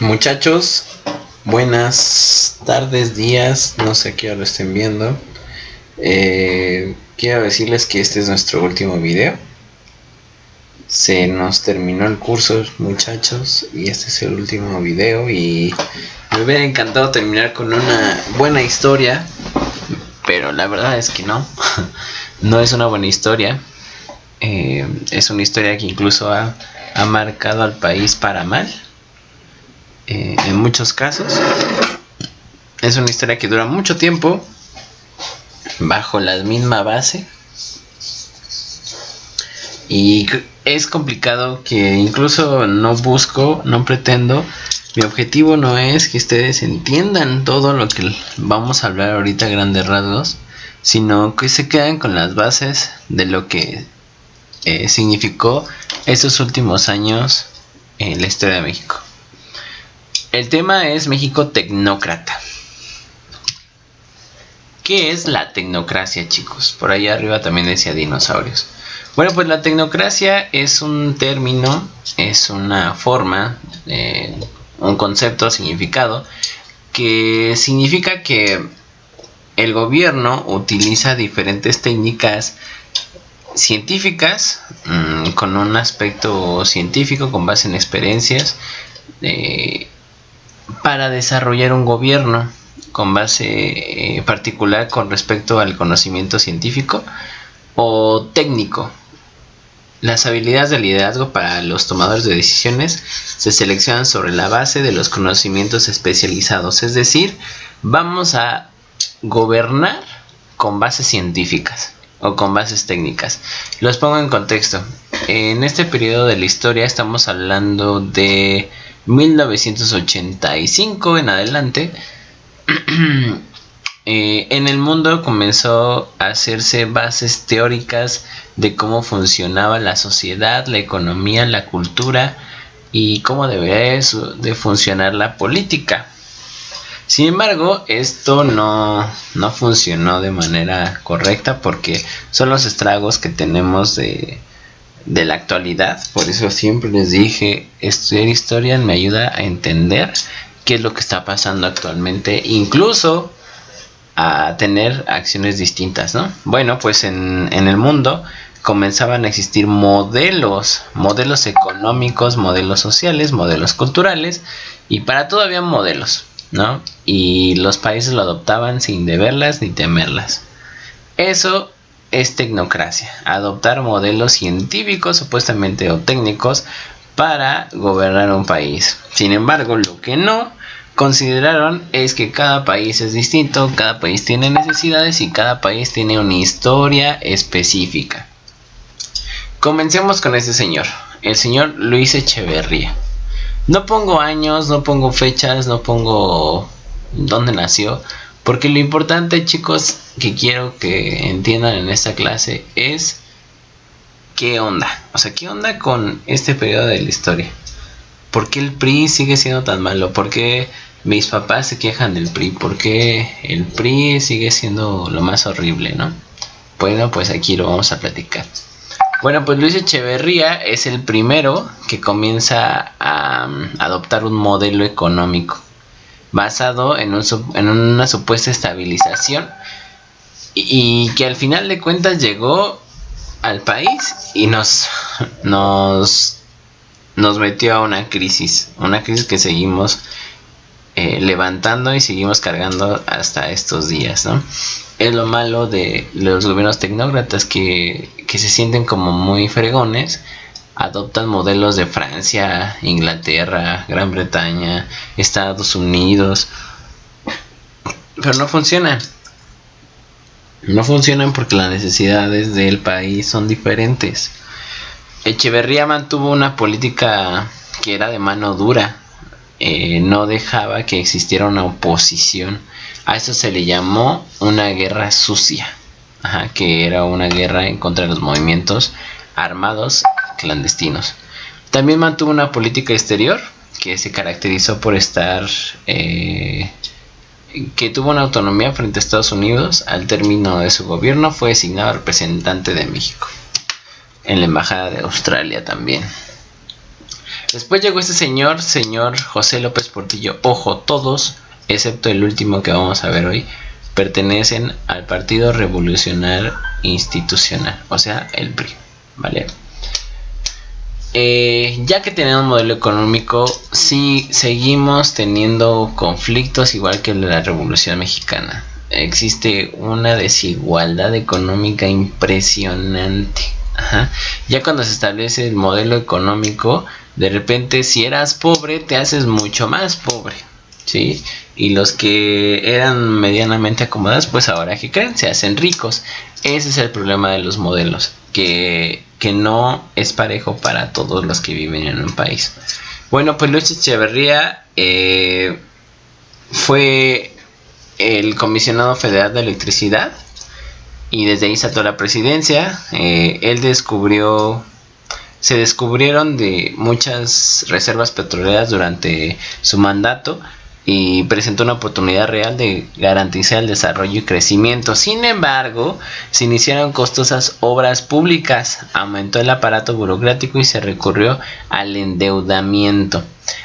Muchachos, buenas tardes, días, no sé a qué hora lo estén viendo. Quiero decirles que este es nuestro último video. Se nos terminó el curso, muchachos, y este es el último video. Y me hubiera encantado terminar con una buena historia, pero la verdad es que no. No es una buena historia. Es una historia que incluso ha marcado al país para mal. En muchos casos es una historia que dura mucho tiempo bajo la misma base y es complicado, que incluso no pretendo, mi objetivo no es que ustedes entiendan todo lo que vamos a hablar ahorita a grandes rasgos, sino que se queden con las bases de lo que significó estos últimos años en la historia de México. El tema es México tecnócrata. ¿Qué es la tecnocracia, chicos? Por ahí arriba también decía dinosaurios. Bueno, pues la tecnocracia es un término, es una forma, un concepto, significado, que significa que el gobierno utiliza diferentes técnicas científicas, con un aspecto científico, con base en experiencias, para desarrollar un gobierno con base particular con respecto al conocimiento científico o técnico. Las habilidades de liderazgo para los tomadores de decisiones se seleccionan sobre la base de los conocimientos especializados, es decir, vamos a gobernar con bases científicas o con bases técnicas. Los pongo en contexto. En este periodo de la historia estamos hablando de 1985 en adelante. En el mundo comenzó a hacerse bases teóricas de cómo funcionaba la sociedad, la economía, la cultura y cómo debería de funcionar la política. Sin embargo, esto no funcionó de manera correcta, porque son los estragos que tenemos de la actualidad. Por eso siempre les dije, estudiar historia me ayuda a entender qué es lo que está pasando actualmente, incluso a tener acciones distintas, ¿no? Bueno, pues en el mundo comenzaban a existir modelos económicos, modelos sociales, modelos culturales, y para todo había modelos, ¿no? Y los países lo adoptaban sin deberlas ni temerlas. Eso es tecnocracia, adoptar modelos científicos supuestamente o técnicos para gobernar un país. Sin embargo, lo que no consideraron es que cada país es distinto, cada país tiene necesidades y cada país tiene una historia específica. Comencemos con este señor, el señor Luis Echeverría. No pongo años, no pongo fechas, no pongo dónde nació, porque lo importante, chicos, que quiero que entiendan en esta clase es qué onda. O sea, qué onda con este periodo de la historia. ¿Por qué el PRI sigue siendo tan malo? ¿Por qué mis papás se quejan del PRI? ¿Por qué el PRI sigue siendo lo más horrible, no? Bueno, pues aquí lo vamos a platicar. Bueno, pues Luis Echeverría es el primero que comienza a adoptar un modelo económico basado en una supuesta estabilización, y que al final de cuentas llegó al país y nos metió a una crisis que seguimos levantando y seguimos cargando hasta estos días, ¿no? Es lo malo de los gobiernos tecnócratas, que se sienten como muy fregones, adoptan modelos de Francia, Inglaterra, Gran Bretaña, Estados Unidos, pero no funcionan. No funcionan porque las necesidades del país son diferentes. Echeverría mantuvo una política que era de mano dura, no dejaba que existiera una oposición. A eso se le llamó una guerra sucia, que era una guerra en contra de los movimientos armados clandestinos. También mantuvo una política exterior que se caracterizó por estar que tuvo una autonomía frente a Estados Unidos. Al término de su gobierno fue designado representante de México en la embajada de Australia también. Después llegó este señor José López Portillo. Ojo, todos, excepto el último que vamos a ver hoy, pertenecen al Partido Revolucionario Institucional, o sea, el PRI, ¿vale? Ya que tenemos un modelo económico, sí seguimos teniendo conflictos igual que la Revolución Mexicana. Existe una desigualdad económica impresionante. Ajá. Ya cuando se establece el modelo económico, de repente si eras pobre te haces mucho más pobre, ¿sí? Y los que eran medianamente acomodados, pues ahora que creen, se hacen ricos. Ese es el problema de los modelos, que no es parejo para todos los que viven en un país. Bueno, pues Luis Echeverría fue el comisionado federal de electricidad y desde ahí saltó la presidencia. Se descubrieron de muchas reservas petroleras durante su mandato y presentó una oportunidad real de garantizar el desarrollo y crecimiento. Sin embargo, se iniciaron costosas obras públicas, aumentó el aparato burocrático y se recurrió al endeudamiento.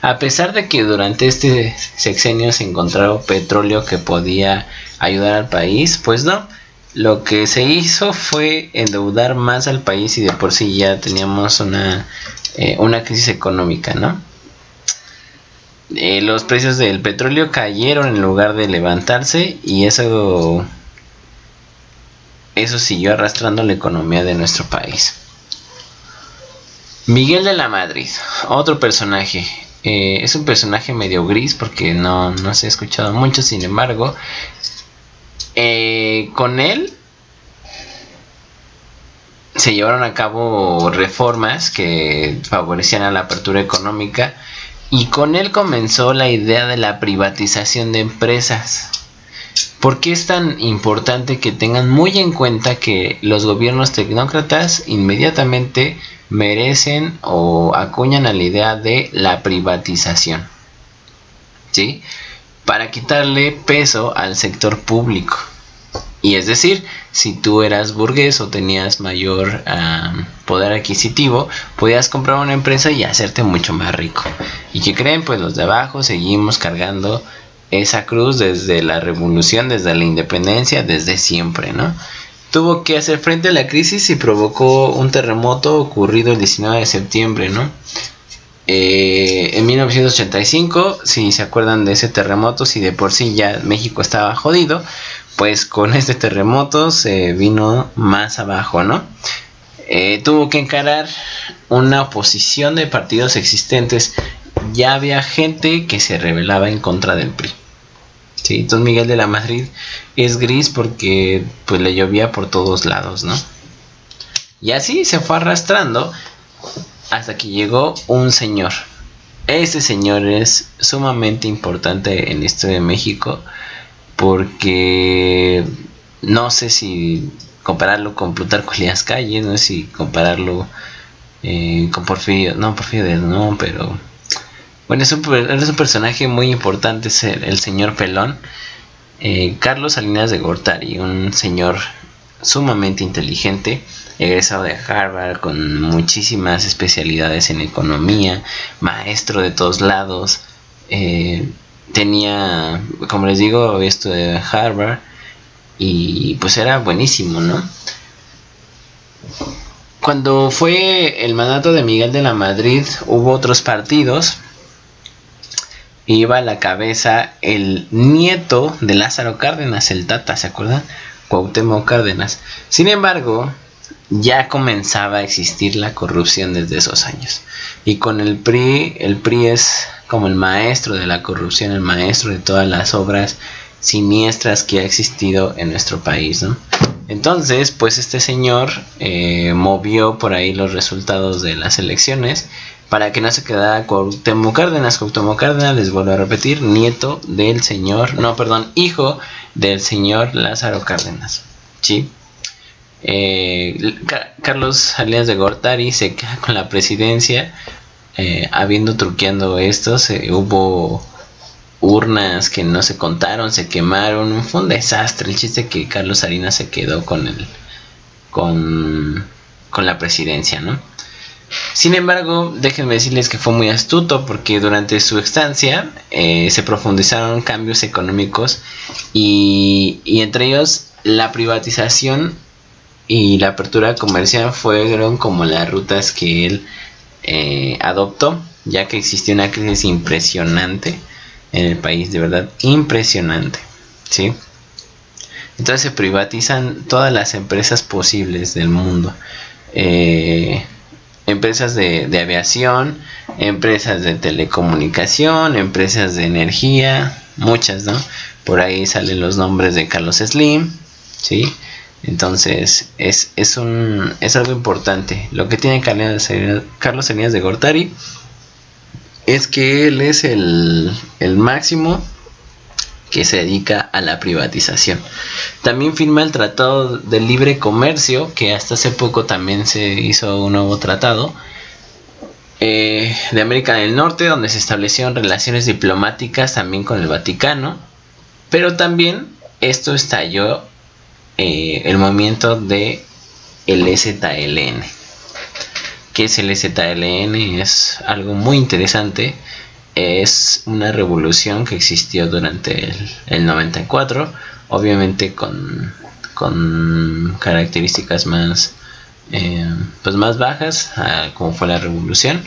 A pesar de que durante este sexenio se encontró petróleo que podía ayudar al país, pues no. Lo que se hizo fue endeudar más al país y de por sí ya teníamos una crisis económica, ¿no? Los precios del petróleo cayeron en lugar de levantarse y eso siguió arrastrando la economía de nuestro país. Miguel de la Madrid, otro personaje. Es un personaje medio gris porque no se ha escuchado mucho, sin embargo, con él se llevaron a cabo reformas que favorecían a la apertura económica y con él comenzó la idea de la privatización de empresas. ¿Por qué es tan importante que tengan muy en cuenta que los gobiernos tecnócratas inmediatamente merecen o acuñan a la idea de la privatización? ¿Sí? Para quitarle peso al sector público. Y es decir, si tú eras burgués o tenías mayor poder adquisitivo, podías comprar una empresa y hacerte mucho más rico. ¿Y qué creen? Pues los de abajo seguimos cargando esa cruz desde la revolución, desde la independencia, desde siempre, ¿no? Tuvo que hacer frente a la crisis y provocó un terremoto ocurrido el 19 de septiembre, ¿no? En 1985, si se acuerdan de ese terremoto, si de por sí ya México estaba jodido, pues con este terremoto se vino más abajo, ¿no? Tuvo que encarar una oposición de partidos existentes. Ya había gente que se rebelaba en contra del PRI. ¿Sí? Entonces Miguel de la Madrid es gris porque pues le llovía por todos lados, ¿no? Y así se fue arrastrando hasta que llegó un señor. Este señor es sumamente importante en la historia de México porque no sé si compararlo con Plutarco Elías Calles, no sé si compararlo con Porfirio, no, pero bueno, es un personaje muy importante, es el señor Pelón, Carlos Salinas de Gortari, un señor sumamente inteligente, egresado de Harvard con muchísimas especialidades en economía, maestro de todos lados, tenía, como les digo, había estudiado en Harvard y pues era buenísimo, ¿no? Cuando fue el mandato de Miguel de la Madrid hubo otros partidos. Iba a la cabeza el nieto de Lázaro Cárdenas, el Tata, ¿se acuerdan? Cuauhtémoc Cárdenas. Sin embargo, ya comenzaba a existir la corrupción desde esos años. Y con el PRI es como el maestro de la corrupción, el maestro de todas las obras siniestras que ha existido en nuestro país, ¿no? Entonces, pues este señor movió por ahí los resultados de las elecciones para que no se quedara Cuauhtémoc Cárdenas. Cuauhtémoc Cárdenas, les vuelvo a repetir, hijo del señor Lázaro Cárdenas, ¿sí? Carlos Salinas de Gortari se queda con la presidencia, habiendo truqueando esto, hubo urnas que no se contaron, se quemaron, fue un desastre. El chiste que Carlos Salinas se quedó con la presidencia, ¿no? Sin embargo, déjenme decirles que fue muy astuto porque durante su estancia se profundizaron cambios económicos y entre ellos la privatización y la apertura comercial fueron como las rutas que él adoptó, ya que existía una crisis impresionante en el país, de verdad impresionante, ¿sí? Entonces se privatizan todas las empresas posibles del mundo. Empresas de aviación, empresas de telecomunicación, empresas de energía, muchas, ¿no? Por ahí salen los nombres de Carlos Slim, ¿sí? Entonces es algo importante. Lo que tiene Carlos Salinas de Gortari es que él es el máximo que se dedica a la privatización. También firma el Tratado de Libre Comercio, que hasta hace poco también se hizo un nuevo tratado de América del Norte, donde se establecieron relaciones diplomáticas también con el Vaticano. Pero también esto estalló el movimiento de el EZLN. ¿Qué es el EZLN? Es algo muy interesante. Es una revolución que existió durante el 94, obviamente con características más más bajas, como fue la revolución,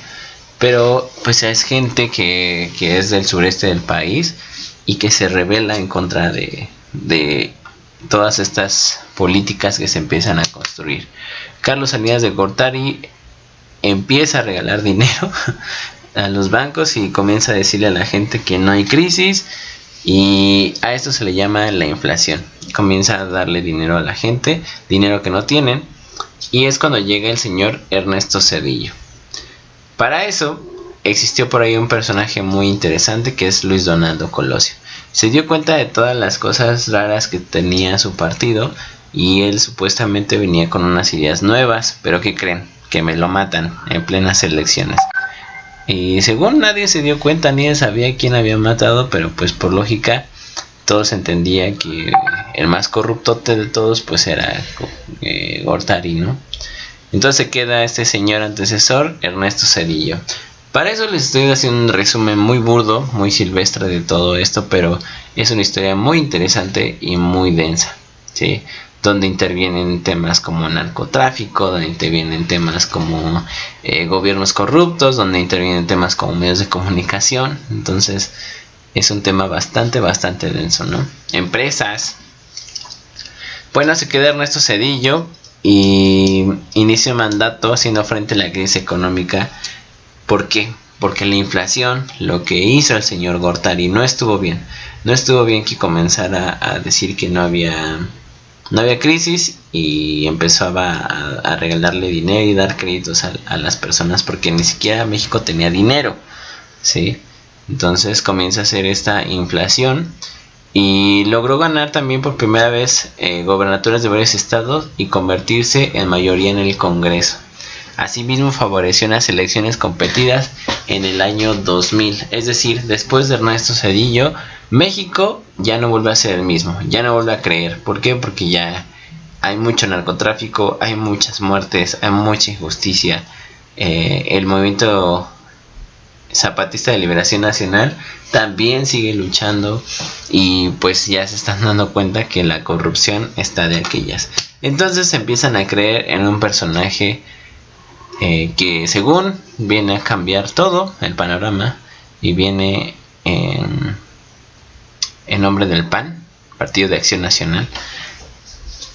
pero pues es gente que es del sureste del país y que se rebela en contra de todas estas políticas que se empiezan a construir. Carlos Salinas de Gortari empieza a regalar dinero a los bancos y comienza a decirle a la gente que no hay crisis, y a esto se le llama la inflación. Comienza a darle dinero a la gente, dinero que no tienen, y es cuando llega el señor Ernesto Zedillo. Para eso existió por ahí un personaje muy interesante que es Luis Donaldo Colosio. Se dio cuenta de todas las cosas raras que tenía su partido y él supuestamente venía con unas ideas nuevas, pero ¿qué creen? Que me lo matan en plenas elecciones. Y según nadie se dio cuenta, nadie sabía quién había matado, pero pues por lógica todos entendían que el más corruptote de todos pues era Gortari, ¿no? Entonces queda este señor antecesor, Ernesto Zedillo. Para eso les estoy haciendo un resumen muy burdo, muy silvestre de todo esto, pero es una historia muy interesante y muy densa, ¿sí? Donde intervienen temas como narcotráfico, donde intervienen temas como gobiernos corruptos, donde intervienen temas como medios de comunicación. Entonces es un tema bastante denso, ¿no? Empresas. Bueno, se queda Ernesto Zedillo y inicia un mandato haciendo frente a la crisis económica. ¿Por qué? Porque la inflación, lo que hizo el señor Gortari, no estuvo bien. No estuvo bien que comenzara a decir que no había crisis y empezaba a regalarle dinero y dar créditos a las personas, porque ni siquiera México tenía dinero, ¿sí? Entonces comienza a hacer esta inflación y logró ganar también por primera vez gobernaturas de varios estados y convertirse en mayoría en el Congreso. Asimismo favoreció unas elecciones competidas en el año 2000, es decir, después de Ernesto Zedillo, México ya no vuelve a ser el mismo, ya no vuelve a creer. ¿Por qué? Porque ya hay mucho narcotráfico, hay muchas muertes, hay mucha injusticia. El movimiento Zapatista de Liberación Nacional también sigue luchando y pues ya se están dando cuenta que la corrupción está de aquellas. Entonces empiezan a creer en un personaje que según viene a cambiar todo el panorama y viene en nombre del PAN, Partido de Acción Nacional.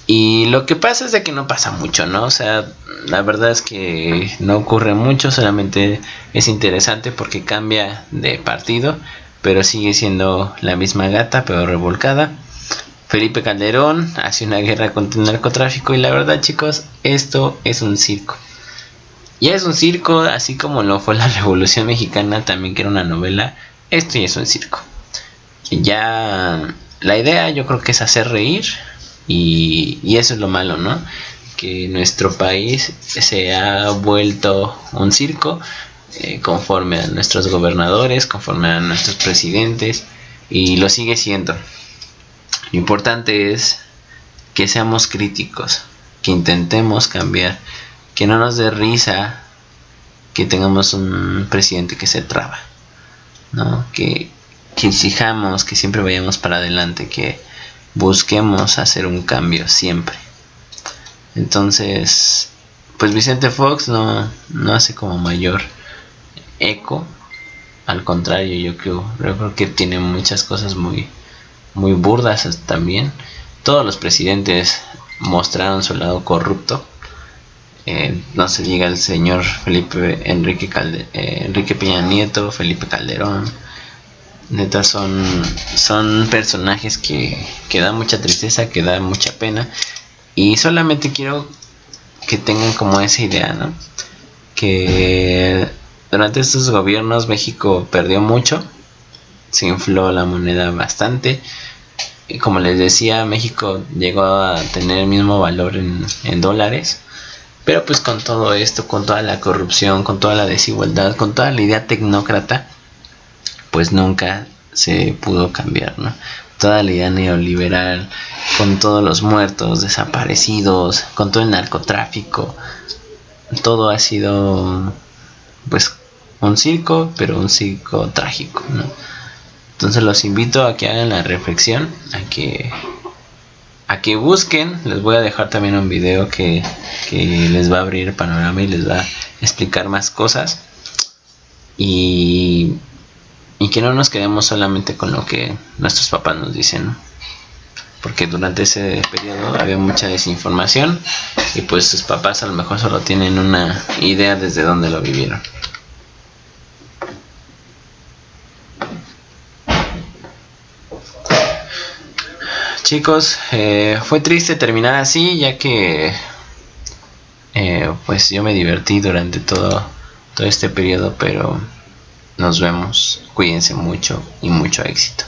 Y lo que pasa es de que no pasa mucho, ¿no? O sea, la verdad es que no ocurre mucho, solamente es interesante porque cambia de partido, pero sigue siendo la misma gata, pero revolcada. Felipe Calderón hace una guerra contra el narcotráfico y la verdad, chicos, esto es un circo. Ya es un circo, así como lo fue la Revolución Mexicana, también que era una novela. Esto ya es un circo. Ya la idea yo creo que es hacer reír y eso es lo malo, ¿no? Que nuestro país se ha vuelto un circo conforme a nuestros gobernadores, conforme a nuestros presidentes, y lo sigue siendo. Lo importante es que seamos críticos, que intentemos cambiar, que no nos dé risa que tengamos un presidente que se traba, ¿no? Que exijamos, que siempre vayamos para adelante, que busquemos hacer un cambio siempre. Entonces, pues Vicente Fox no hace como mayor eco. Al contrario, yo creo que tiene muchas cosas muy burdas también. Todos los presidentes mostraron su lado corrupto. No se diga el señor Enrique Peña Nieto, Felipe Calderón. Neta, son personajes que dan mucha tristeza, que dan mucha pena. Y solamente quiero que tengan como esa idea, ¿no? Que durante estos gobiernos México perdió mucho, se infló la moneda bastante. Y como les decía, México llegó a tener el mismo valor en dólares. Pero pues con todo esto, con toda la corrupción, con toda la desigualdad, con toda la idea tecnócrata, pues nunca se pudo cambiar, ¿no? Toda la idea neoliberal, con todos los muertos, desaparecidos, con todo el narcotráfico, todo ha sido pues un circo, pero un circo trágico, ¿no? Entonces los invito a que hagan la reflexión, a que busquen. Les voy a dejar también un video que les va a abrir el panorama y les va a explicar más cosas, y que no nos quedemos solamente con lo que nuestros papás nos dicen, ¿no? Porque durante ese periodo había mucha desinformación y pues sus papás a lo mejor solo tienen una idea desde donde lo vivieron. Chicos, fue triste terminar así, ya que pues yo me divertí durante todo este periodo, pero nos vemos, cuídense mucho y mucho éxito.